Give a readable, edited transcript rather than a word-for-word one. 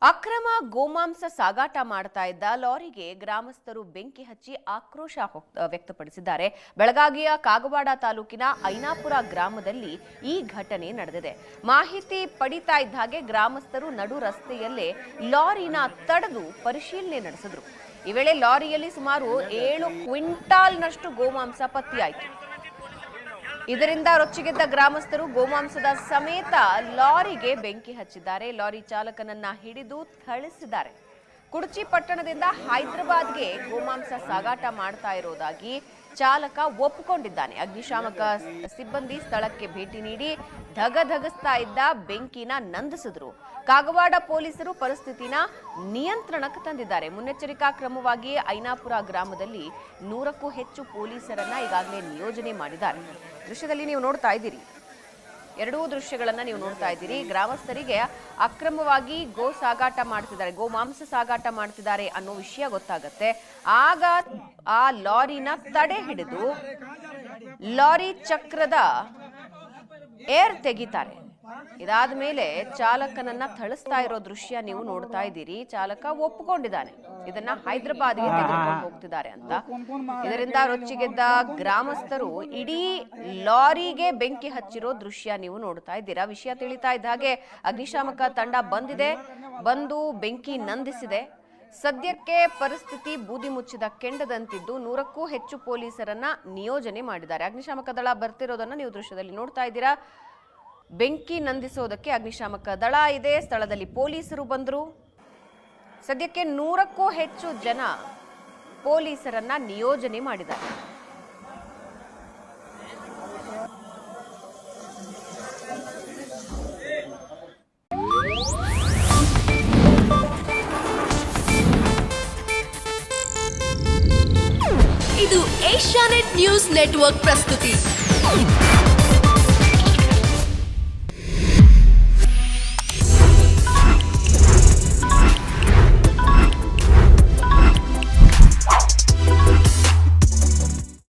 ಅಕ್ರಮ ಗೋಮಾಂಸ ಸಾಗಾಟ ಮಾಡ್ತಾ ಇದ್ದ ಲಾರಿಗೆ ಗ್ರಾಮಸ್ಥರು ಬೆಂಕಿ ಹಚ್ಚಿ ಆಕ್ರೋಶ ವ್ಯಕ್ತಪಡಿಸಿದ್ದಾರೆ. ಬೆಳಗಾವಿಯ ಕಾಗವಾಡ ತಾಲೂಕಿನ ಐನಾಪುರ ಗ್ರಾಮದಲ್ಲಿ ಈ ಘಟನೆ ನಡೆದಿದೆ. ಮಾಹಿತಿ ಪಡಿತಾ ಇದ್ದ ಹಾಗೆ ಗ್ರಾಮಸ್ಥರು ನಡು ರಸ್ತೆಯಲ್ಲೇ ಲಾರಿನ ತಡೆದು ಪರಿಶೀಲನೆ ನಡೆಸಿದ್ರು. ಈ ವೇಳೆ ಲಾರಿಯಲ್ಲಿ ಸುಮಾರು 7 ಕ್ವಿಂಟಾಲ್ನಷ್ಟು ಗೋಮಾಂಸ ಪತ್ತೆಯಾಯಿತು. ಇದರಿಂದ ರೊಚ್ಚಿಗೆದ್ದ ಗ್ರಾಮಸ್ಥರು ಗೋಮಾಂಸದ ಸಮೇತ ಲಾರಿಗೆ ಬೆಂಕಿ ಹಚ್ಚಿದ್ದಾರೆ. ಲಾರಿ ಚಾಲಕನನ್ನ ಹಿಡಿದು ಥಳಿಸಿದ್ದಾರೆ. ಕುಡಚಿ ಪಟ್ಟಣದಿಂದ ಹೈದರಾಬಾದ್ಗೆ ಗೋಮಾಂಸ ಸಾಗಾಟ ಮಾಡ್ತಾ ಇರೋದಾಗಿ ಚಾಲಕ ಒಪ್ಪಿಕೊಂಡಿದ್ದಾನೆ. ಅಗ್ನಿಶಾಮಕ ಸಿಬ್ಬಂದಿ ಸ್ಥಳಕ್ಕೆ ಭೇಟಿ ನೀಡಿ ಧಗಧಗಿಸ್ತಾ ಇದ್ದ ಬೆಂಕಿನ ನಂದಿಸಿದ್ರು. ಕಾಗವಾಡ ಪೊಲೀಸರು ಪರಿಸ್ಥಿತಿನ ನಿಯಂತ್ರಣಕ್ಕೆ ತಂದಿದ್ದಾರೆ. ಮುನ್ನೆಚ್ಚರಿಕಾ ಕ್ರಮವಾಗಿ ಐನಾಪುರ ಗ್ರಾಮದಲ್ಲಿ 100ಕ್ಕೂ ಹೆಚ್ಚು ಪೊಲೀಸರನ್ನ ಈಗಾಗಲೇ ನಿಯೋಜನೆ ಮಾಡಿದ್ದಾರೆ. ದೃಶ್ಯದಲ್ಲಿ ನೀವು ನೋಡ್ತಾ ಇದ್ದೀರಿ, ಎರಡೂ ದೃಶ್ಯಗಳನ್ನ ನೀವು ನೋಡ್ತಾ ಇದ್ದೀರಿ. ಗ್ರಾಮಸ್ಥರಿಗೆ ಅಕ್ರಮವಾಗಿ ಗೋ ಸಾಗಾಟ ಮಾಡ್ತಿದ್ದಾರೆ, ಗೋಮಾಂಸ ಸಾಗಾಟ ಮಾಡ್ತಿದ್ದಾರೆ ಅನ್ನೋ ವಿಷಯ ಗೊತ್ತಾಗತ್ತೆ. ಆಗ ಆ ಲಾರಿನ ತಡೆ ಹಿಡಿದು ಲಾರಿ ಚಕ್ರದ ಏರ್ ತೆಗಿತಾರೆ. ಇದಾದ ಮೇಲೆ ಚಾಲಕನನ್ನ ಥಳಿಸ್ತಾ ಇರೋ ದೃಶ್ಯ ನೀವು ನೋಡ್ತಾ ಇದ್ದೀರಿ. ಚಾಲಕ ಒಪ್ಪಿಕೊಂಡಿದ್ದಾನೆ ಇದನ್ನ ಹೈದರಾಬಾದ್ಗೆ ತೆಗೆದುಕೊಂಡು ಹೋಗ್ತಿದ್ದಾರೆ ಅಂತ. ಇದರಿಂದ ರೊಚ್ಚಿಗೆದ್ದ ಗ್ರಾಮಸ್ಥರು ಇಡೀ ಲಾರಿಗೆ ಬೆಂಕಿ ಹಚ್ಚಿರೋ ದೃಶ್ಯ ನೀವು ನೋಡ್ತಾ ಇದ್ದೀರಾ. ವಿಷಯ ತಿಳಿತಾ ಇದ್ದ ಹಾಗೆ ಅಗ್ನಿಶಾಮಕ ತಂಡ ಬಂದು ಬೆಂಕಿ ನಂದಿಸಿದೆ. ಸದ್ಯಕ್ಕೆ ಪರಿಸ್ಥಿತಿ ಬೂದಿ ಮುಚ್ಚಿದ ಕೆಂಡದಂತಿದ್ದು 100ಕ್ಕೂ ಹೆಚ್ಚು ಪೊಲೀಸರನ್ನ ನಿಯೋಜನೆ ಮಾಡಿದ್ದಾರೆ. ಅಗ್ನಿಶಾಮಕ ದಳ ಬರ್ತಿರೋದನ್ನ ನೀವು ದೃಶ್ಯದಲ್ಲಿ ನೋಡ್ತಾ ಇದ್ದೀರಾ. ಬೆಂಕಿ ನಂದಿಸೋದಕ್ಕೆ ಅಗ್ನಿಶಾಮಕ ದಳ ಇದೆ, ಸ್ಥಳದಲ್ಲಿ ಪೊಲೀಸರು ಬಂದರು. ಸದ್ಯಕ್ಕೆ 100ಕ್ಕೂ ಹೆಚ್ಚು ಜನ ಪೊಲೀಸರನ್ನ ನಿಯೋಜನೆ ಮಾಡಿದ್ದಾರೆ. ಇದು ಏಷ್ಯಾನೆಟ್ ನ್ಯೂಸ್ ನೆಟ್ವರ್ಕ್ ಪ್ರಸ್ತುತಿ.